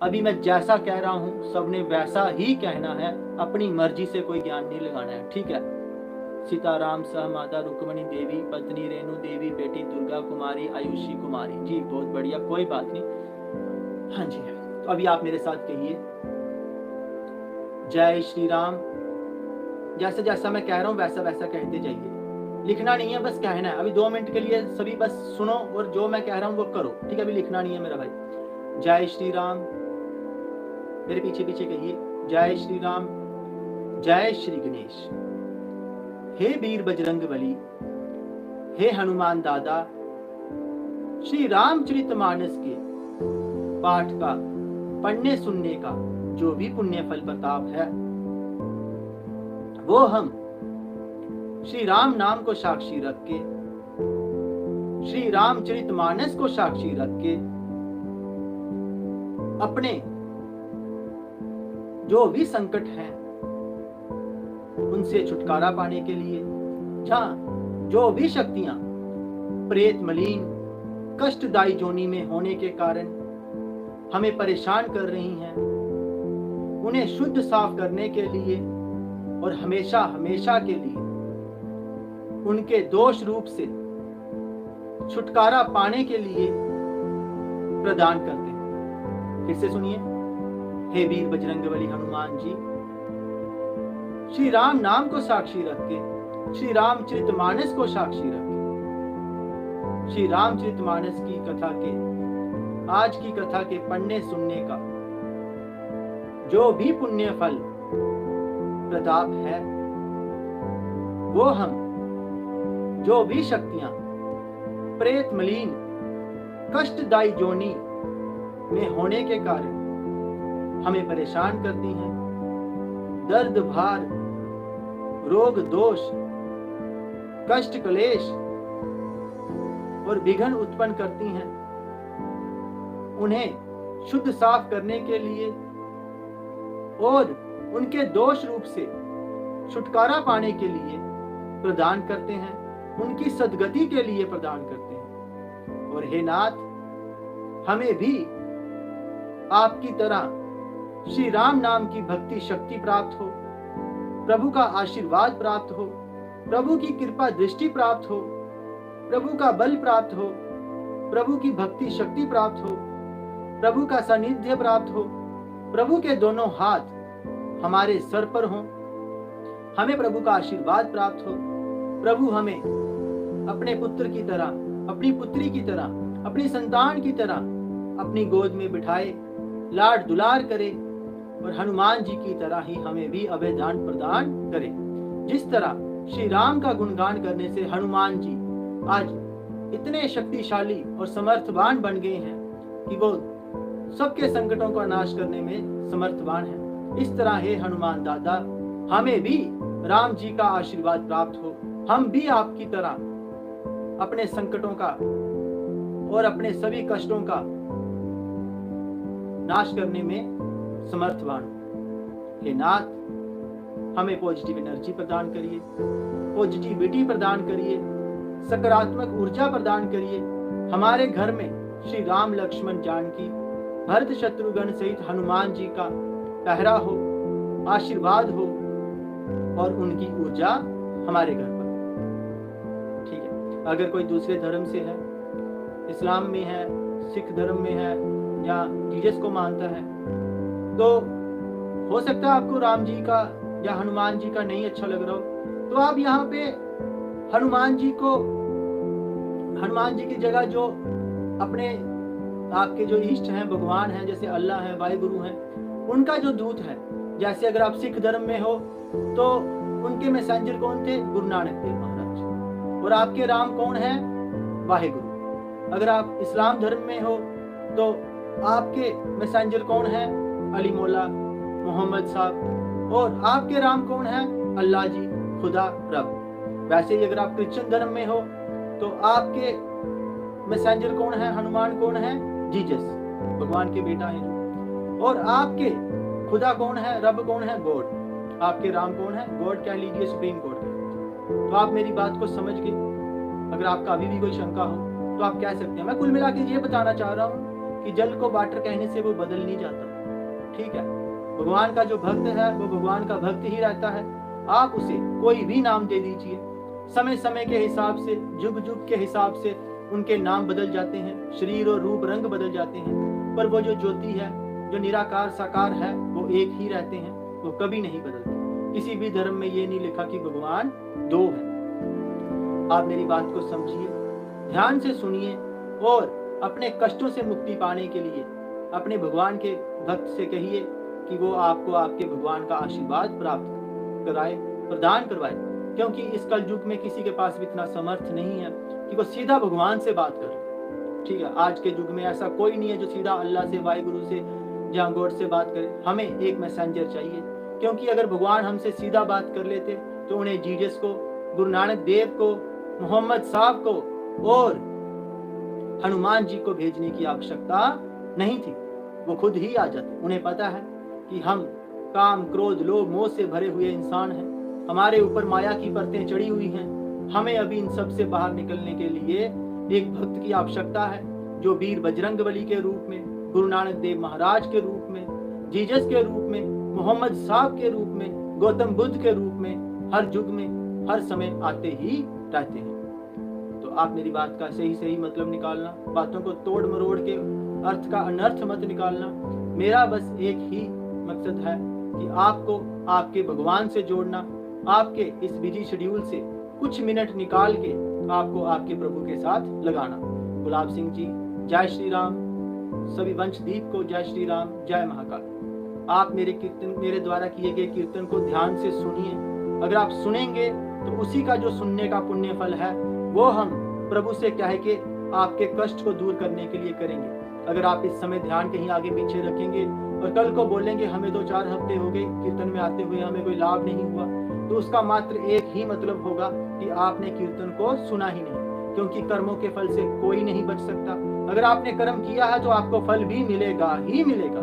अभी मैं जैसा कह रहा हूँ सबने वैसा ही कहना है, अपनी मर्जी से कोई ज्ञान नहीं लगाना है, ठीक है। सीताराम सह माता रुक्मणी देवी, पत्नी रेणु देवी, बेटी दुर्गा कुमारी, आयुषी कुमारी। जी बहुत बढ़िया, कोई बात नहीं। हाँ जी, तो अभी आप मेरे साथ कहिए जय श्री राम। जैसा जैसा मैं कह रहा हूँ वैसा वैसा कहते जाइए, लिखना नहीं है, बस कहना है। अभी 2 मिनट के लिए सभी बस सुनो और जो मैं कह रहा हूँ वो करो, ठीक है। अभी लिखना नहीं है मेरा भाई। जय श्री राम, मेरे पीछे पीछे कहिए जय श्री राम, जय श्री गणेश। हे वीर बजरंगबली, हे हनुमान दादा, श्री रामचरितमानस के पाठ का, पढ़ने सुनने का जो भी पुण्य फल प्रताप है, वो हम श्री राम नाम को साक्षी रख के, श्री रामचरितमानस को साक्षी रख के, अपने जो भी संकट हैं उनसे छुटकारा पाने के लिए, जहां जो भी शक्तियां प्रेत मलिन कष्टदायी जोनी में होने के कारण हमें परेशान कर रही हैं, उन्हें शुद्ध साफ करने के लिए और हमेशा हमेशा के लिए उनके दोष रूप से छुटकारा पाने के लिए प्रदान करते हैं। फिर से सुनिए, हे वीर बजरंगबली हनुमान जी, श्री राम नाम को साक्षी रख के, श्री रामचरितमानस को साक्षी रख के, श्री रामचरितमानस की कथा के, आज की कथा के पढ़ने सुनने का जो भी पुण्य फल प्रताप है, वो हम जो भी शक्तियां प्रेत मलिन कष्टदायी जोनी में होने के कारण हमें परेशान करती हैं, दर्द भार रोग दोष कष्ट क्लेश और विघ्न उत्पन्न करती हैं, उन्हें शुद्ध साफ करने के लिए और उनके दोष रूप से छुटकारा पाने के लिए प्रदान करते हैं, उनकी सद्गति के लिए प्रदान करते हैं। और हे नाथ, हमें भी आपकी तरह श्री राम नाम की भक्ति शक्ति प्राप्त हो, प्रभु का आशीर्वाद प्राप्त हो, प्रभु की कृपा दृष्टि प्राप्त हो, प्रभु का बल प्राप्त हो, प्रभु की भक्ति शक्ति प्राप्त हो, प्रभु का सानिध्य प्राप्त हो, प्रभु के दोनों हाथ हमारे सर पर हों, हमें प्रभु का आशीर्वाद प्राप्त हो, प्रभु हमें अपने पुत्र की तरह, अपनी पुत्री की तरह, अपनी संतान की तरह अपनी गोद में बिठाए, लाड दुलार करे और हनुमान जी की तरह ही हमें भी अभयदान प्रदान करे। जिस तरह श्री राम का गुणगान करने से हनुमान जी आज इतने शक्तिशाली और समर्थवान बन गए हैं कि वो सबके संकटों का नाश करने में समर्थवान है, इस तरह हे हनुमान दादा, हमें भी राम जी का आशीर्वाद प्राप्त हो, हम भी आपकी तरह अपने संकटों का और अपने सभी कष्टों का नाश करने में समर्थवान हो। हे नाथ, हमें पॉजिटिव एनर्जी प्रदान करिए, पॉजिटिविटी प्रदान करिए, सकारात्मक ऊर्जा प्रदान करिए। हमारे घर में श्री राम लक्ष्मण जानकी भरत शत्रुघ्न सहित हनुमान जी का पहरा हो, आशीर्वाद हो और उनकी ऊर्जा हमारे घर पर। ठीक है, अगर कोई दूसरे धर्म से है, इस्लाम में है, सिख धर्म में है या जीसस को मानता है, तो हो सकता है आपको राम जी का या हनुमान जी का नहीं अच्छा लग रहा हो, तो आप यहाँ पे हनुमान जी की जगह जो अपने आपके जो इष्ट हैं, भगवान हैं, जैसे अल्लाह है, वाहिगुरु हैं, उनका जो दूत है, जैसे अगर आप सिख धर्म में हो तो उनके मैसेंजर कौन थे? गुरु नानक देव महाराज। और आपके राम कौन है? वाहिगुरु। अगर आप इस्लाम धर्म में हो तो आपके मैसेंजर कौन है? अली मौला मोहम्मद साहब। और आपके राम कौन है? अल्लाह जी, खुदा, रब। वैसे ही अगर आप क्रिश्चियन धर्म में हो तो आपके मैसेंजर कौन है? हनुमान कौन है? जीसस, भगवान के बेटा है जो। और आपके खुदा कौन है? रब कौन है? गॉड। आपके राम कौन है? गॉड कह लीजिए, सुप्रीम गॉड कह लीजिए। तो आप मेरी बात को समझ गए। अगर आपका अभी भी कोई शंका हो तो आप कह सकते हैं। मैं कुल मिला के ये बताना चाह रहा हूँ कि जल को वाटर कहने से वो बदल नहीं जाता। ठीक है, भगवान का जो भक्त है वो भगवान का भक्त ही रहता है। आप उसे कोई भी नाम दे दीजिए, समय समय के हिसाब से, युग युग के हिसाब से उनके नाम बदल जाते हैं, शरीर और रूप रंग बदल जाते हैं, पर वो जो ज्योति है, जो निराकार साकार है, वो एक ही रहते हैं, वो कभी नहीं बदलते। किसी भी धर्म में ये नहीं लिखा कि भगवान दो है। आप मेरी बात को समझिए, ध्यान से सुनिए और अपने कष्टों से मुक्ति पाने के लिए अपने भगवान के भक्त से कहिए कि वो आपको आपके भगवान का आशीर्वाद प्राप्त कराए, प्रदान करवाए, क्योंकि इस कल युग में किसी के पास भी इतना समर्थ नहीं है कि वो सीधा भगवान से बात करे। ठीक है, आज के युग में ऐसा कोई नहीं है जो सीधा अल्लाह से, वाहिगुरु से या गॉड से बात करे। हमें एक मैसेंजर चाहिए, क्योंकि अगर भगवान हमसे सीधा बात कर लेते तो उन्हें जीसस को, गुरु नानक देव को, मोहम्मद साहब को और हनुमान जी को भेजने की आवश्यकता नहीं थी, वो खुद ही आ जाते। उन्हें पता है कि हम काम, क्रोध, लोभ, मोह से भरे हुए इंसान हैं, हमारे ऊपर माया की परतें चढ़ी हुई हैं। हमें अभी इन सब से बाहर निकलने के लिए एक भक्त की आवश्यकता है, जो वीर बजरंगबली के रूप में, गुरु नानक देव महाराज के रूप में, जीसस के रूप में, मोहम्मद साहब के रूप में, गौतम बुद्ध के रूप में हर युग में, हर समय आते ही रहते हैं। तो आप मेरी बात का सही सही मतलब निकालना, बातों को तोड़ मरोड़ के अर्थ का अनर्थ मत निकालना। मेरा बस एक ही मकसद है कि आपको आपके भगवान से जोड़ना, आपके इस बिजी शेड्यूल से कुछ मिनट निकाल के आपको आपके प्रभु के साथ लगाना। गुलाब सिंह जी, जय श्री राम। सभी वंशदीप को जय श्री राम, जय महाकाल। आप मेरे कीर्तन, मेरे द्वारा किए गए कीर्तन को ध्यान से सुनिए। अगर आप सुनेंगे तो उसी का जो सुनने का पुण्य फल है वो हम प्रभु से कह के आपके कष्ट को दूर करने के लिए करेंगे। अगर आप इस समय ध्यान कहीं आगे पीछे रखेंगे और कल को बोलेंगे हमें 2-4 हफ्ते हो गए कीर्तन में आते हुए, हमें कोई लाभ नहीं हुआ, तो उसका मात्र एक ही मतलब होगा कि आपने कीर्तन को सुना ही नहीं, क्योंकि कर्मों के फल से कोई नहीं बच सकता। अगर आपने कर्म किया है तो आपको फल भी मिलेगा ही मिलेगा।